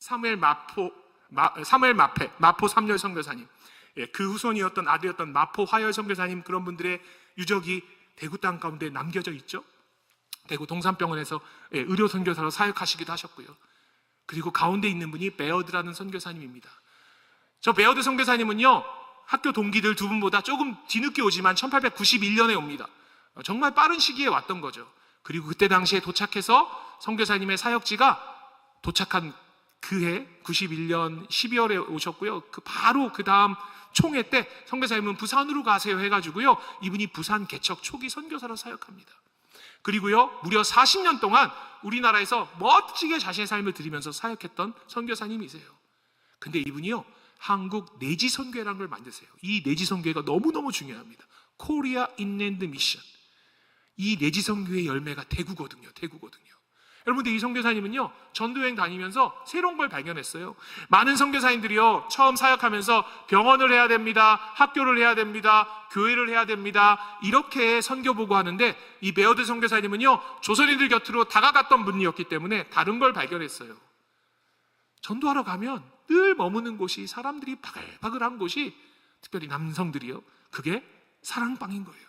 사무엘 마포 삼열 선교사님, 그 후손이었던 아들이었던 마포 화열 선교사님, 그런 분들의 유적이 대구 땅 가운데 남겨져 있죠. 대구 동산병원에서 의료 선교사로 사역하시기도 하셨고요. 그리고 가운데 있는 분이 베어드라는 선교사님입니다. 저 베어드 선교사님은요, 학교 동기들 두 분보다 조금 뒤늦게 오지만 1891년에 옵니다. 정말 빠른 시기에 왔던 거죠. 그리고 그때 당시에 도착해서 선교사님의 사역지가 도착한 그해 91년 12월에 오셨고요. 바로 그 다음 총회 때 선교사님은 부산으로 가세요 해가지고요, 이분이 부산 개척 초기 선교사로 사역합니다. 그리고요, 무려 40년 동안 우리나라에서 멋지게 자신의 삶을 드리면서 사역했던 선교사님이세요. 근데 이분이요, 한국 내지 선교회라는 걸 만드세요. 이 내지 선교회가 너무너무 중요합니다. 코리아 인랜드 미션. 이 내지 선교회의 열매가 대구거든요. 여러분들, 이 선교사님은요, 전도여행 다니면서 새로운 걸 발견했어요. 많은 선교사님들이요, 처음 사역하면서 병원을 해야 됩니다, 학교를 해야 됩니다, 교회를 해야 됩니다, 이렇게 선교 보고하는데, 이 베어드 선교사님은요, 조선인들 곁으로 다가갔던 분이었기 때문에 다른 걸 발견했어요. 전도하러 가면 늘 머무는 곳이, 사람들이 바글바글한 곳이, 특별히 남성들이요, 그게 사랑방인 거예요.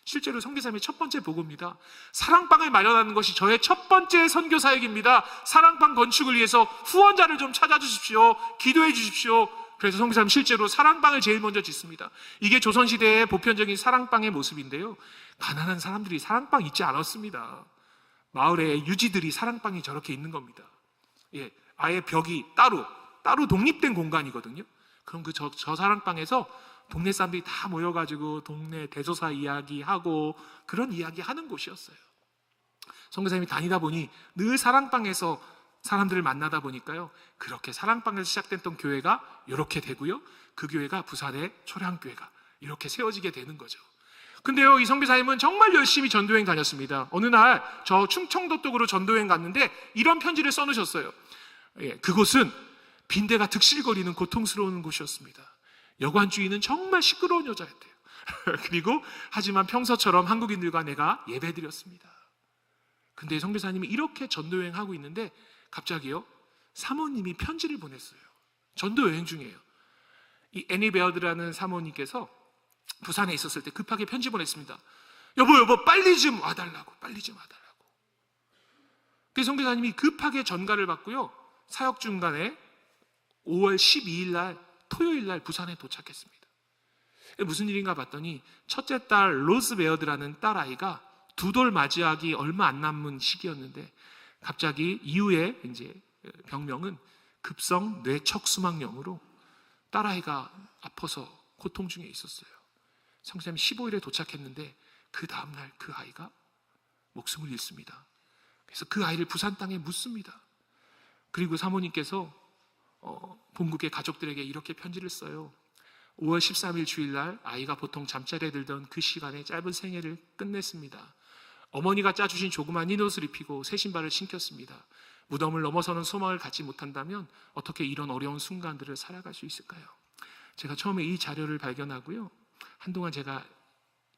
실제로 선교사님의 첫 번째 보고입니다. 사랑방을 마련하는 것이 저의 첫 번째 선교 사역입니다. 사랑방 건축을 위해서 후원자를 좀 찾아주십시오. 기도해 주십시오. 그래서 선교사님 실제로 사랑방을 제일 먼저 짓습니다. 이게 조선시대의 보편적인 사랑방의 모습인데요, 가난한 사람들이 사랑방 있지 않았습니다. 마을에 유지들이 사랑방이 저렇게 있는 겁니다. 아예 벽이 따로 독립된 공간이거든요. 그럼 저 사랑방에서 동네 사람들이 다 모여가지고 동네 대소사 이야기하고 그런 이야기 하는 곳이었어요. 선교사님이 다니다 보니 늘 사랑방에서 사람들을 만나다 보니까요, 그렇게 사랑방에서 시작됐던 교회가 이렇게 되고요, 그 교회가 부산의 초량교회가 이렇게 세워지게 되는 거죠. 근데요, 이 선교사님은 정말 열심히 전도여행 다녔습니다. 어느 날 저 충청도 쪽으로 전도여행 갔는데 이런 편지를 써놓으셨어요. 그곳은 빈대가 득실거리는 고통스러운 곳이었습니다. 여관 주인은 정말 시끄러운 여자였대요. 그리고 하지만 평소처럼 한국인들과 내가 예배드렸습니다. 근데 선교사님이 이렇게 전도여행하고 있는데 갑자기요, 사모님이 편지를 보냈어요. 전도여행 중이에요. 이 애니 베어드라는 사모님께서 부산에 있었을 때 급하게 편지 보냈습니다. 여보 빨리 좀 와달라고. 그래서 선교사님이 급하게 전가를 받고요, 사역 중간에 5월 12일 날 토요일 날 부산에 도착했습니다. 무슨 일인가 봤더니 첫째 딸 로즈 베어드라는 딸 아이가 두 돌 맞이하기 얼마 안 남은 시기였는데 갑자기 이후에 이제 병명은 급성 뇌척수막염으로 딸 아이가 아파서 고통 중에 있었어요. 선교사님이 15일에 도착했는데 그 다음날 그 아이가 목숨을 잃습니다. 그래서 그 아이를 부산 땅에 묻습니다. 그리고 사모님께서 본국의 가족들에게 이렇게 편지를 써요. 5월 13일 주일날 아이가 보통 잠자리에 들던 그 시간에 짧은 생애를 끝냈습니다. 어머니가 짜주신 조그만 흰옷을 입히고 새 신발을 신겼습니다. 무덤을 넘어서는 소망을 갖지 못한다면 어떻게 이런 어려운 순간들을 살아갈 수 있을까요? 제가 처음에 이 자료를 발견하고요, 한동안 제가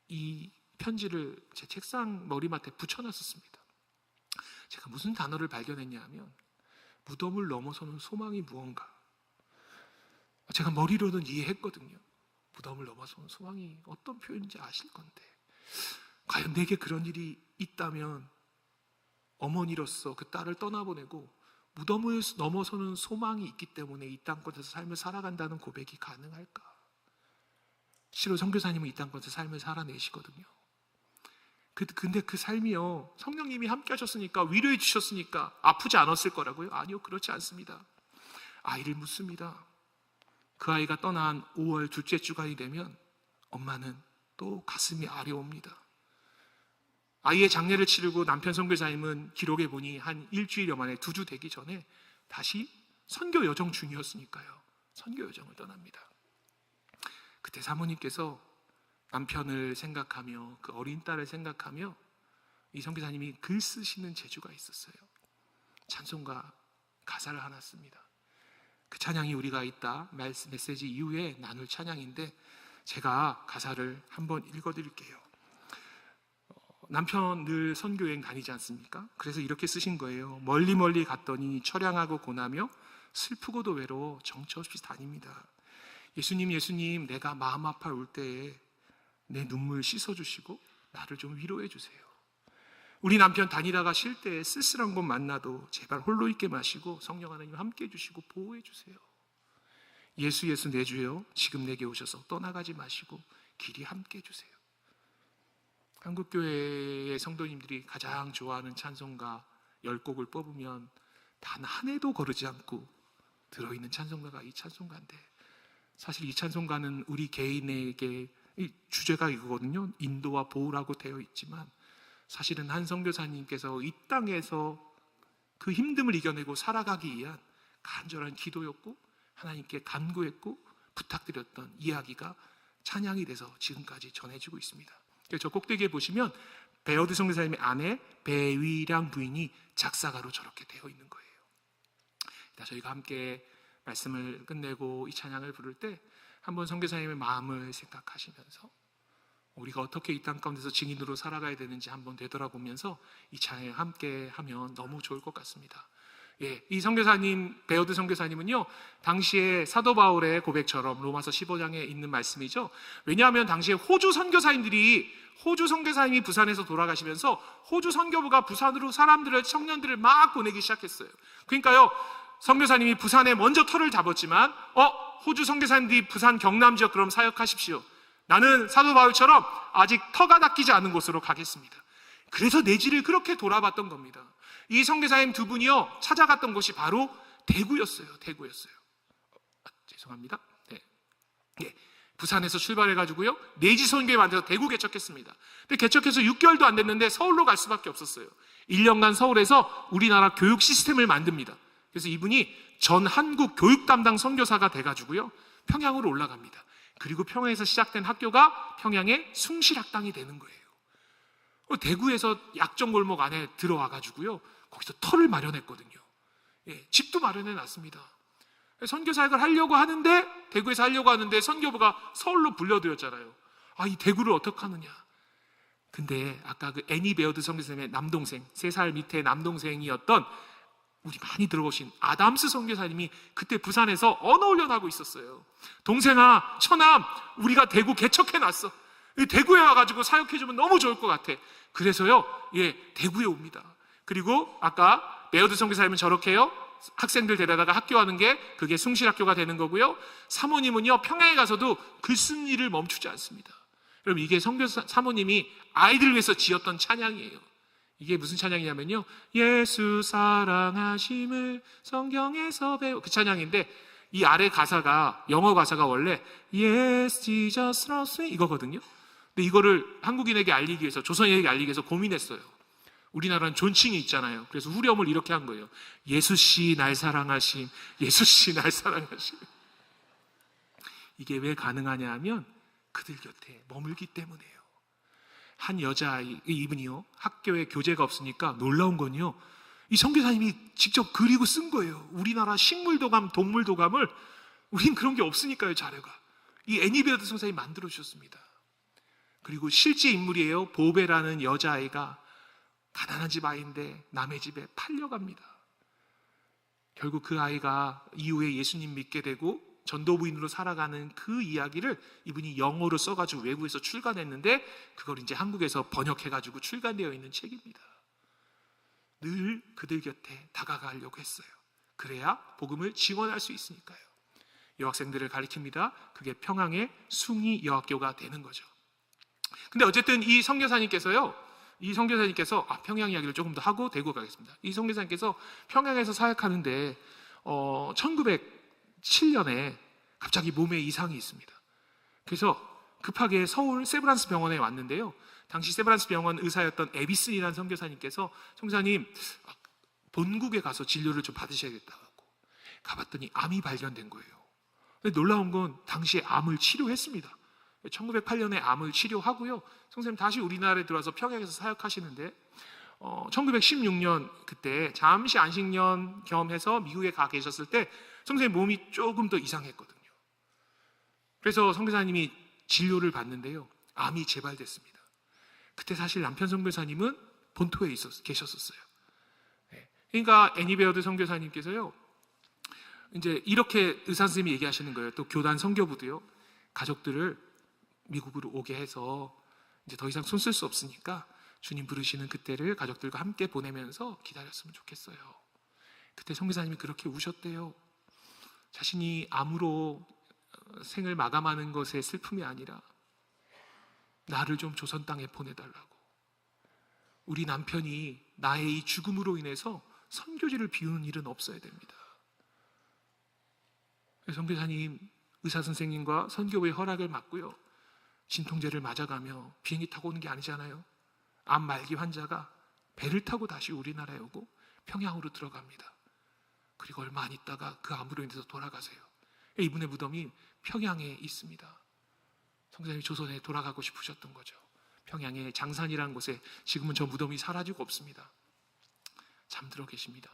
이 편지를 제 책상 머리맡에 붙여놨었습니다. 제가 무슨 단어를 발견했냐 하면 무덤을 넘어서는 소망이 무언가. 제가 머리로는 이해했거든요. 무덤을 넘어서는 소망이 어떤 표현인지 아실 건데, 과연 내게 그런 일이 있다면 어머니로서 그 딸을 떠나보내고 무덤을 넘어서는 소망이 있기 때문에 이 땅곳에서 삶을 살아간다는 고백이 가능할까? 실로 선교사님은 이 땅곳에서 삶을 살아내시거든요. 근데 그 삶이요, 성령님이 함께 하셨으니까, 위로해 주셨으니까 아프지 않았을 거라고요? 아니요, 그렇지 않습니다. 아이를 묻습니다. 그 아이가 떠난 5월 둘째 주간이 되면 엄마는 또 가슴이 아려옵니다. 아이의 장례를 치르고 남편 선교사님은 기록에 보니 한 일주일여 만에 2주 되기 전에 다시 선교 여정 중이었으니까요, 선교 여정을 떠납니다. 그때 사모님께서 남편을 생각하며 그 어린 딸을 생각하며 이 선교사님이 글 쓰시는 재주가 있었어요. 찬송가 가사를 하나 씁니다. 그 찬양이 우리가 이따 메시지 이후에 나눌 찬양인데 제가 가사를 한번 읽어드릴게요. 남편 늘 선교여행 다니지 않습니까? 그래서 이렇게 쓰신 거예요. 멀리 갔더니 처량하고 고나며 슬프고도 외로워 정처 없이 다닙니다. 예수님, 내가 마음 아파 올 때에 내 눈물 씻어주시고 나를 좀 위로해 주세요. 우리 남편 다니다가 쉴 때 쓸쓸한 곳 만나도 제발 홀로 있게 마시고 성령 하나님 함께 해주시고 보호해 주세요. 예수 내 주여, 지금 내게 오셔서 떠나가지 마시고 길이 함께 해주세요. 한국교회의 성도님들이 가장 좋아하는 찬송가 10곡을 뽑으면 단 한 해도 거르지 않고 들어있는 찬송가가 이 찬송가인데, 사실 이 찬송가는 우리 개인에게 주제가 이거거든요. 인도와 보호라고 되어 있지만 사실은 한 선교사님께서 이 땅에서 그 힘듦을 이겨내고 살아가기 위한 간절한 기도였고, 하나님께 간구했고 부탁드렸던 이야기가 찬양이 돼서 지금까지 전해지고 있습니다. 그래서 저 꼭대기에 보시면 베어드 선교사님의 아내 배위량 부인이 작사가로 저렇게 되어 있는 거예요. 저희가 함께 말씀을 끝내고 이 찬양을 부를 때 한번 선교사님의 마음을 생각하시면서 우리가 어떻게 이 땅 가운데서 증인으로 살아가야 되는지 한번 되돌아보면서 이 찬양을 함께 하면 너무 좋을 것 같습니다. 이 선교사님, 베어드 선교사님은요, 당시에 사도 바울의 고백처럼 로마서 15장에 있는 말씀이죠. 왜냐하면 당시에 호주 선교사님이 부산에서 돌아가시면서 호주 선교부가 부산으로 사람들을, 청년들을 막 보내기 시작했어요. 그러니까요, 선교사님이 부산에 먼저 터를 잡았지만 호주 선교사님들이 부산 경남 지역 그럼 사역하십시오. 나는 사도 바울처럼 아직 터가 닦이지 않은 곳으로 가겠습니다. 그래서 내지를 그렇게 돌아봤던 겁니다. 이 선교사님 두 분이요, 찾아갔던 곳이 바로 대구였어요. 죄송합니다. 부산에서 출발해가지고요, 내지 선교회 만들어서 대구 개척했습니다. 근데 개척해서 6개월도 안 됐는데 서울로 갈 수밖에 없었어요. 1년간 서울에서 우리나라 교육 시스템을 만듭니다. 그래서 이분이 전 한국 교육 담당 선교사가 돼가지고요, 평양으로 올라갑니다. 그리고 평양에서 시작된 학교가 평양의 숭실학당이 되는 거예요. 대구에서 약정골목 안에 들어와가지고요, 거기서 터를 마련했거든요. 집도 마련해 놨습니다. 선교사역을 하려고 하는데, 대구에서 하려고 하는데 선교부가 서울로 불려드렸잖아요. 이 대구를 어떻게 하느냐. 근데 아까 그 애니 베어드 선교사님의 남동생, 3살 밑에 남동생이었던 우리 많이 들어보신 아담스 선교사님이 그때 부산에서 언어훈련하고 있었어요. 동생아, 처남, 우리가 대구 개척해놨어. 대구에 와가지고 사역해주면 너무 좋을 것 같아. 그래서요, 대구에 옵니다. 그리고 아까 베어드 선교사님은 저렇게요, 학생들 데려다가 학교하는 게 그게 숭실학교가 되는 거고요. 사모님은요, 평양에 가서도 글 쓰는 일을 멈추지 않습니다. 여러분, 이게 선교사 사모님이 아이들을 위해서 지었던 찬양이에요. 이게 무슨 찬양이냐면요, 예수 사랑하심을 성경에서 배워, 그 찬양인데 이 아래 가사가, 영어 가사가 원래 Yes, Jesus loves me 이거거든요. 근데 이거를 한국인에게 알리기 위해서, 조선인에게 알리기 위해서 고민했어요. 우리나라는 존칭이 있잖아요. 그래서 후렴을 이렇게 한 거예요. 예수씨 날 사랑하심, 예수씨 날 사랑하심. 이게 왜 가능하냐 하면 그들 곁에 머물기 때문이에요. 한 여자아이, 이분이요, 학교에 교재가 없으니까 놀라운 건요, 이 선교사님이 직접 그리고 쓴 거예요. 우리나라 식물도감, 동물도감을, 우린 그런 게 없으니까요, 자료가. 이 애니 베어드 선생님이 만들어 주셨습니다. 그리고 실제 인물이에요. 보베라는 여자아이가 가난한 집 아이인데 남의 집에 팔려갑니다. 결국 그 아이가 이후에 예수님 믿게 되고 전도부인으로 살아가는 그 이야기를 이분이 영어로 써가지고 외국에서 출간했는데, 그걸 이제 한국에서 번역해가지고 출간되어 있는 책입니다. 늘 그들 곁에 다가가려고 했어요. 그래야 복음을 증언할 수 있으니까요. 여학생들을 가리킵니다. 그게 평양의 숭이 여학교가 되는 거죠. 근데 어쨌든 이 선교사님께서 평양 이야기를 조금 더 하고 대구 가겠습니다. 이 선교사님께서 평양에서 사역하는데 1907년에 갑자기 몸에 이상이 있습니다. 그래서 급하게 서울 세브란스 병원에 왔는데요, 당시 세브란스 병원 의사였던 에비슨이라는 선교사님께서 선교사님, 본국에 가서 진료를 좀 받으셔야겠다고 가봤더니 암이 발견된 거예요. 근데 놀라운 건 당시에 암을 치료했습니다. 1908년에 암을 치료하고요, 선생님 다시 우리나라에 들어와서 평양에서 사역하시는데 1916년 그때 잠시 안식년 겸해서 미국에 가 계셨을 때 선생님 몸이 조금 더 이상했거든요. 그래서 선교사님이 진료를 받는데요, 암이 재발됐습니다. 그때 사실 남편 선교사님은 본토에 계셨었어요. 그러니까 애니 베어드 선교사님께서요, 이제 이렇게 의사 선생님이 얘기하시는 거예요. 또 교단 선교부도요. 가족들을 미국으로 오게 해서 이제 더 이상 손 쓸 수 없으니까 주님 부르시는 그때를 가족들과 함께 보내면서 기다렸으면 좋겠어요. 그때 선교사님이 그렇게 우셨대요. 자신이 암으로 생을 마감하는 것의 슬픔이 아니라 나를 좀 조선 땅에 보내달라고. 우리 남편이 나의 이 죽음으로 인해서 선교지를 비우는 일은 없어야 됩니다. 선교사님, 의사 선생님과 선교부의 허락을 받고요, 진통제를 맞아가며 비행기 타고 오는 게 아니잖아요. 암 말기 환자가 배를 타고 다시 우리나라에 오고 평양으로 들어갑니다. 그리고 얼마 안 있다가 그 암으로 인해서 돌아가세요. 이분의 무덤이 평양에 있습니다. 선교사님이 조선에 돌아가고 싶으셨던 거죠. 평양의 장산이라는 곳에 지금은 저 무덤이 사라지고 없습니다. 잠들어 계십니다.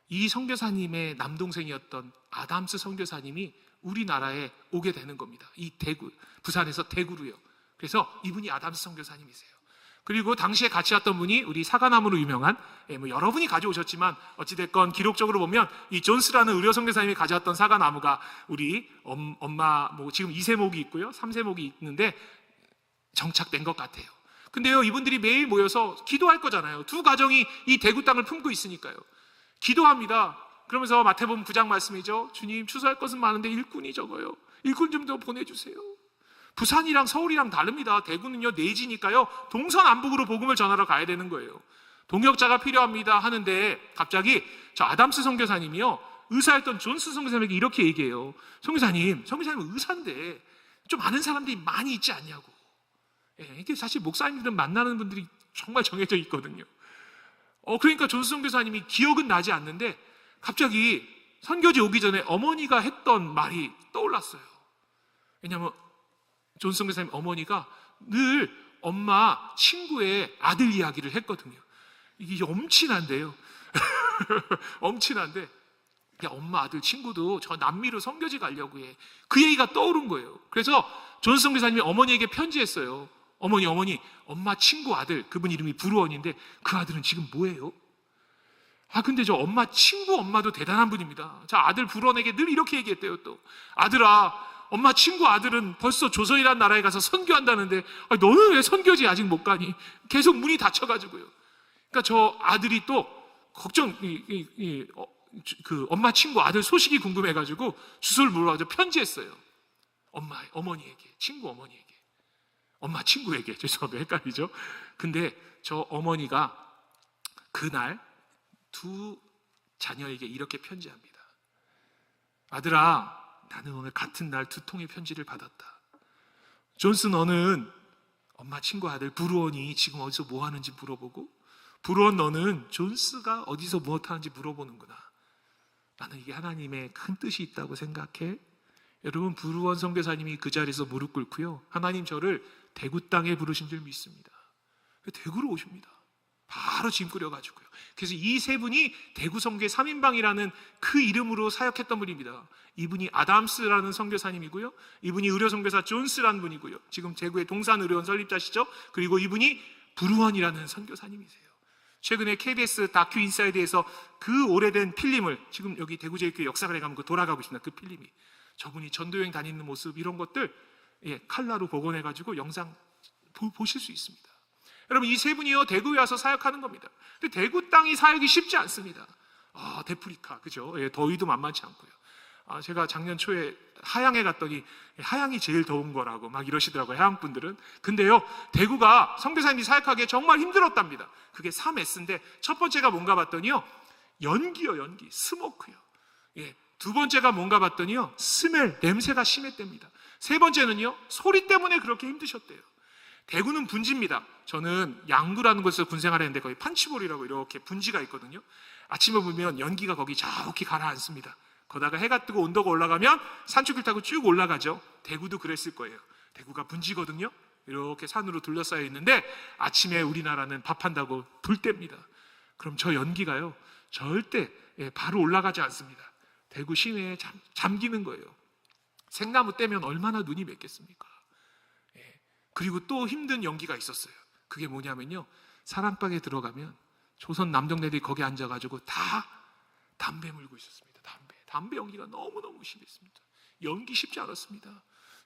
이 선교사님의 남동생이었던 아담스 선교사님이 우리나라에 오게 되는 겁니다. 이 대구, 부산에서 대구로요. 그래서 이분이 아담스 선교사님이세요. 그리고 당시에 같이 왔던 분이 우리 사과나무로 유명한, 여러분이 가져오셨지만 어찌됐건 기록적으로 보면 이 존스라는 의료 선교사님이 가져왔던 사과나무가 우리 엄마 지금 2세목이 있고요, 3세목이 있는데 정착된 것 같아요. 근데요, 이분들이 매일 모여서 기도할 거잖아요. 두 가정이 이 대구 땅을 품고 있으니까요. 기도합니다. 그러면서 마태복음 9장 말씀이죠. 주님, 추수할 것은 많은데 일꾼이 적어요. 일꾼 좀 더 보내주세요. 부산이랑 서울이랑 다릅니다. 대구는요, 내지니까요, 동서남북으로 복음을 전하러 가야 되는 거예요. 동역자가 필요합니다 하는데 갑자기 저 아담스 선교사님이요, 의사였던 존스 선교사님에게 이렇게 얘기해요. 선교사님은 의사인데 좀 아는 사람들이 많이 있지 않냐고. 이게 사실 목사님들은 만나는 분들이 정말 정해져 있거든요. 그러니까 존스 선교사님이 기억은 나지 않는데 갑자기 선교지 오기 전에 어머니가 했던 말이 떠올랐어요. 왜냐하면 존스 선교사님 어머니가 늘 엄마 친구의 아들 이야기를 했거든요. 이게 엄친한데요. 엄친한데, 야, 엄마 아들 친구도 저 남미로 선교지 가려고 해. 그 얘기가 떠오른 거예요. 그래서 존스 선교사님이 어머니에게 편지했어요. 어머니, 엄마 친구 아들, 그분 이름이 브루언인데 그 아들은 지금 뭐예요? 근데 저 엄마 친구 엄마도 대단한 분입니다. 자, 아들 브루언에게 늘 이렇게 얘기했대요. 또, 아들아, 엄마 친구 아들은 벌써 조선이라는 나라에 가서 선교한다는데 너는 왜 선교지 아직 못 가니? 계속 문이 닫혀가지고요. 그러니까 저 아들이 또 걱정, 그 엄마 친구 아들 소식이 궁금해가지고 주소를 물어가지고 편지했어요. 어머니에게, 친구 어머니에게. 엄마 친구에게. 죄송합니다. 헷갈리죠? 근데 저 어머니가 그날 두 자녀에게 이렇게 편지합니다. 아들아, 나는 오늘 같은 날 2통의 편지를 받았다. 존스, 너는 엄마 친구 아들 브루언이 지금 어디서 뭐 하는지 물어보고, 브루언 너는 존스가 어디서 무엇 하는지 물어보는구나. 나는 이게 하나님의 큰 뜻이 있다고 생각해. 여러분, 브루언 선교사님이 그 자리에서 무릎 꿇고요, 하나님 저를 대구 땅에 부르신 줄 믿습니다. 대구로 오십니다. 바로 짐 꾸려가지고요. 그래서 이 세 분이 대구 선교회 3인방이라는 그 이름으로 사역했던 분입니다. 이분이 아담스라는 선교사님이고요, 이분이 의료 선교사 존스라는 분이고요, 지금 대구의 동산의료원 설립자시죠. 그리고 이분이 브루언이라는 선교사님이세요. 최근에 KBS 다큐 인사이드에서 그 오래된 필름을, 지금 여기 대구제일교회 역사관에 가면 돌아가고 있습니다. 그 필름이, 저분이 전도여행 다니는 모습 이런 것들 칼라로 복원해가지고 영상 보실 수 있습니다. 여러분, 이 세 분이요, 대구에 와서 사역하는 겁니다. 근데 대구 땅이 사역이 쉽지 않습니다. 데프리카, 그죠? 더위도 만만치 않고요. 제가 작년 초에 하양에 갔더니 하양이 제일 더운 거라고 막 이러시더라고요, 하양 분들은. 근데요, 대구가 선교사님이 사역하기에 정말 힘들었답니다. 그게 3S인데 첫 번째가 뭔가 봤더니요, 연기요, 연기, 스모크요. 두 번째가 뭔가 봤더니요, 스멜, 냄새가 심했답니다. 세 번째는요, 소리 때문에 그렇게 힘드셨대요. 대구는 분지입니다. 저는 양구라는 곳에서 군생활을 했는데 거기 판치볼이라고 이렇게 분지가 있거든요. 아침에 보면 연기가 거기 저기 가라앉습니다. 거다가 해가 뜨고 온도가 올라가면 산축을 타고 쭉 올라가죠. 대구도 그랬을 거예요. 대구가 분지거든요. 이렇게 산으로 둘러싸여 있는데 아침에 우리나라는 밥한다고 불 뗍니다. 그럼 저 연기가요, 절대 바로 올라가지 않습니다. 대구 시내에 잠기는 거예요. 생나무 떼면 얼마나 눈이 맺겠습니까? 그리고 또 힘든 연기가 있었어요. 그게 뭐냐면요, 사랑방에 들어가면 조선 남정네들이 거기 앉아가지고 다 담배 물고 있었습니다. 담배 연기가 너무너무 심했습니다. 연기 쉽지 않았습니다.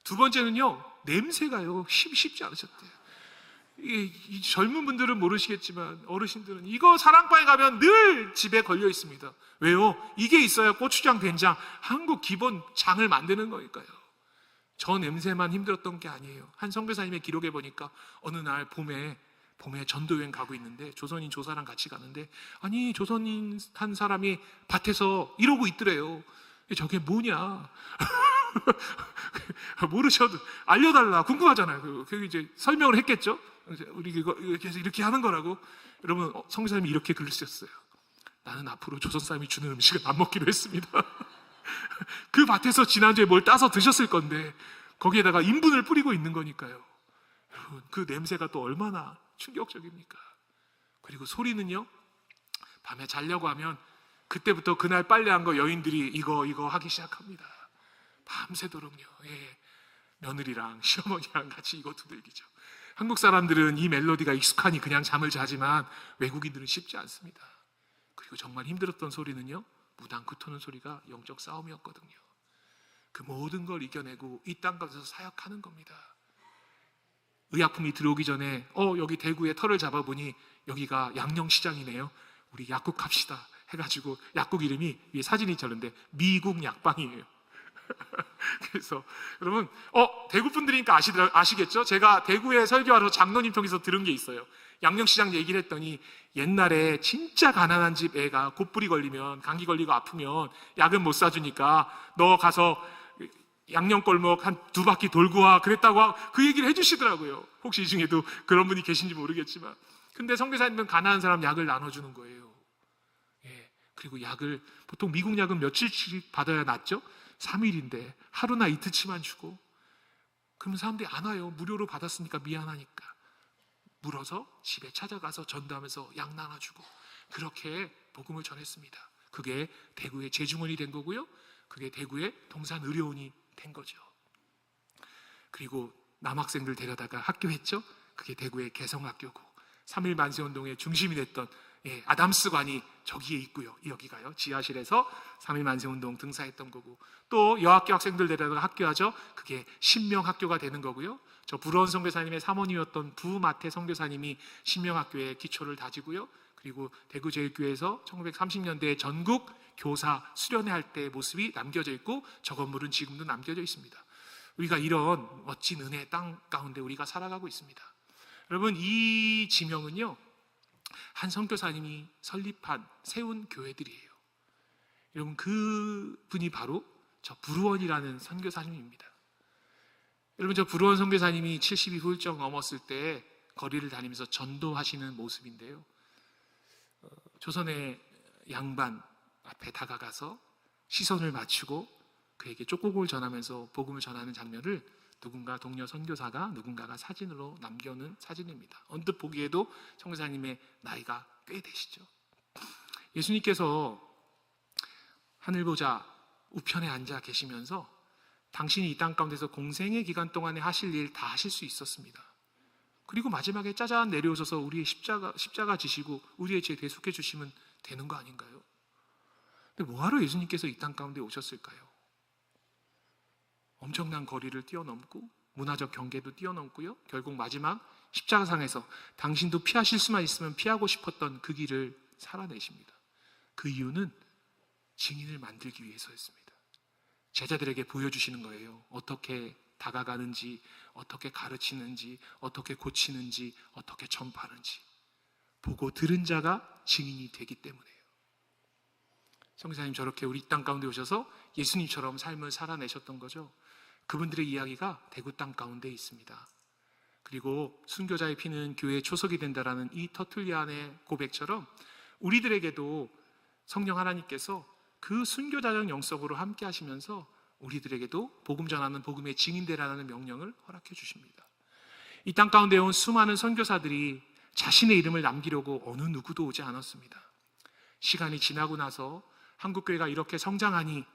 두 번째는요, 냄새가요 쉽지 않으셨대요. 이 젊은 분들은 모르시겠지만 어르신들은 이거 사랑방에 가면 늘 집에 걸려 있습니다. 왜요? 이게 있어야 고추장, 된장, 한국 기본 장을 만드는 거니까요. 저 냄새만 힘들었던 게 아니에요. 한 선교사님의 기록에 보니까 어느 날 봄에 전도여행 가고 있는데 조선인 조사랑 같이 가는데, 아니 조선인 한 사람이 밭에서 이러고 있더래요. 저게 뭐냐? 모르셔도 알려달라, 궁금하잖아요. 그 이제 설명을 했겠죠. 우리 이거 이렇게 하는 거라고. 여러분, 선교사님이 이렇게 글을 쓰셨어요. 나는 앞으로 조선 사람이 주는 음식을 안 먹기로 했습니다. 그 밭에서 지난주에 뭘 따서 드셨을 건데 거기에다가 인분을 뿌리고 있는 거니까요. 여러분, 그 냄새가 또 얼마나 충격적입니까? 그리고 소리는요, 밤에 자려고 하면 그때부터 그날 빨래한 거 여인들이 이거 하기 시작합니다. 밤새도록요. 예. 며느리랑 시어머니랑 같이 이거 두들기죠. 한국 사람들은 이 멜로디가 익숙하니 그냥 잠을 자지만 외국인들은 쉽지 않습니다. 그리고 정말 힘들었던 소리는요, 무당 구토는 소리가 영적 싸움이었거든요. 그 모든 걸 이겨내고 이 땅 가운데서 사역하는 겁니다. 의약품이 들어오기 전에 여기 대구에 터를 잡아보니 여기가 양령시장이네요. 우리 약국 갑시다 해가지고, 약국 이름이 위에 사진이 있는데 미국 약방이에요. 그래서 여러분, 대구 분들이니까 아시겠죠? 제가 대구에 설교하러 장로님 통해서 들은 게 있어요. 양령시장 얘기를 했더니 옛날에 진짜 가난한 집 애가 곧불이 걸리면, 감기 걸리고 아프면 약은 못 사주니까 너 가서 양령골목 한 2바퀴 돌고 와, 그랬다고 그 얘기를 해주시더라고요. 혹시 이 중에도 그런 분이 계신지 모르겠지만. 근데 선교사님은 가난한 사람 약을 나눠주는 거예요. 예. 그리고 약을 보통 미국 약은 며칠씩 받아야 낫죠? 3일인데 하루나 이틀치만 주고, 그러면 사람들이 안 와요. 무료로 받았으니까 미안하니까. 물어서 집에 찾아가서 전도하면서 약 나눠주고, 그렇게 복음을 전했습니다. 그게 대구의 재중원이 된 거고요, 그게 대구의 동산의료원이 된 거죠. 그리고 남학생들 데려다가 학교했죠. 그게 대구의 개성학교고, 3.1 만세운동의 중심이 됐던 아담스관이 저기에 있고요. 여기가요, 지하실에서 3.1 만세운동 등사했던 거고, 또 여학교 학생들 데려다가 학교하죠. 그게 신명학교가 되는 거고요. 저 부러운 선교사님의 사모님이었던 부마태 선교사님이 신명학교의 기초를 다지고요. 그리고 대구제일교회에서 1930년대에 전국 교사 수련회 할 때의 모습이 남겨져 있고, 저 건물은 지금도 남겨져 있습니다. 우리가 이런 멋진 은혜의 땅 가운데 우리가 살아가고 있습니다. 여러분, 이 지명은요, 한 선교사님이 설립한, 세운 교회들이에요. 여러분, 그 분이 바로 저 부르원이라는 선교사님입니다. 여러분, 저 부르원 선교사님이 70이 훌쩍 넘었을 때 거리를 다니면서 전도하시는 모습인데요, 조선의 양반 앞에 다가가서 시선을 맞추고 그에게 쪽곡을 전하면서 복음을 전하는 장면을 누군가 동료 선교사가 누군가가 사진으로 남겨놓은 사진입니다. 언뜻 보기에도 선교사님의 나이가 꽤 되시죠. 예수님께서 하늘 보자 우편에 앉아 계시면서 당신이 이 땅 가운데서 공생의 기간 동안에 하실 일 다 하실 수 있었습니다. 그리고 마지막에 짜잔 내려오셔서 우리의 십자가 지시고 우리의 죄 대속해 주시면 되는 거 아닌가요? 근데 뭐하러 예수님께서 이 땅 가운데 오셨을까요? 엄청난 거리를 뛰어넘고 문화적 경계도 뛰어넘고요, 결국 마지막 십자가상에서 당신도 피하실 수만 있으면 피하고 싶었던 그 길을 살아내십니다. 그 이유는 증인을 만들기 위해서였습니다. 제자들에게 보여주시는 거예요. 어떻게 다가가는지, 어떻게 가르치는지, 어떻게 고치는지, 어떻게 전파하는지. 보고 들은 자가 증인이 되기 때문에요. 선교사님 저렇게 우리 땅 가운데 오셔서 예수님처럼 삶을 살아내셨던 거죠. 그분들의 이야기가 대구 땅 가운데 있습니다. 그리고 순교자의 피는 교회의 초석이 된다라는 이 터툴리안의 고백처럼 우리들에게도 성령 하나님께서 그 순교자적 영성으로 함께 하시면서 우리들에게도 복음 전하는 복음의 증인되라는 명령을 허락해 주십니다. 이 땅 가운데 온 수많은 선교사들이 자신의 이름을 남기려고 어느 누구도 오지 않았습니다. 시간이 지나고 나서 한국교회가 이렇게 성장하니,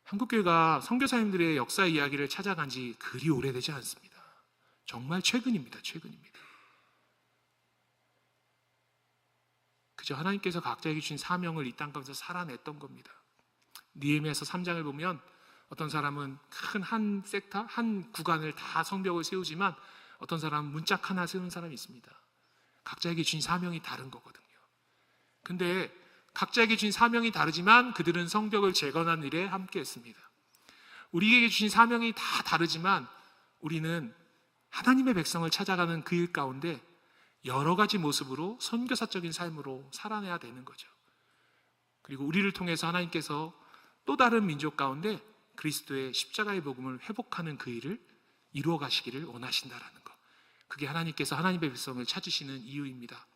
한국교회가 선교사님들의 역사 이야기를 찾아간 지 그리 오래되지 않습니다. 정말 최근입니다. 그저 하나님께서 각자에게 주신 사명을 이 땅 가운데서 살아냈던 겁니다. 느헤미야서 3장을 보면 어떤 사람은 큰 한 섹터, 한 구간을 다 성벽을 세우지만 어떤 사람은 문짝 하나 세우는 사람이 있습니다. 각자에게 주신 사명이 다른 거거든요. 근데 각자에게 주신 사명이 다르지만 그들은 성벽을 재건하는 일에 함께 했습니다. 우리에게 주신 사명이 다 다르지만 우리는 하나님의 백성을 찾아가는 그 일 가운데 여러 가지 모습으로 선교사적인 삶으로 살아내야 되는 거죠. 그리고 우리를 통해서 하나님께서 또 다른 민족 가운데 그리스도의 십자가의 복음을 회복하는 그 일을 이루어 가시기를 원하신다라는 것. 그게 하나님께서 하나님의 백성을 찾으시는 이유입니다.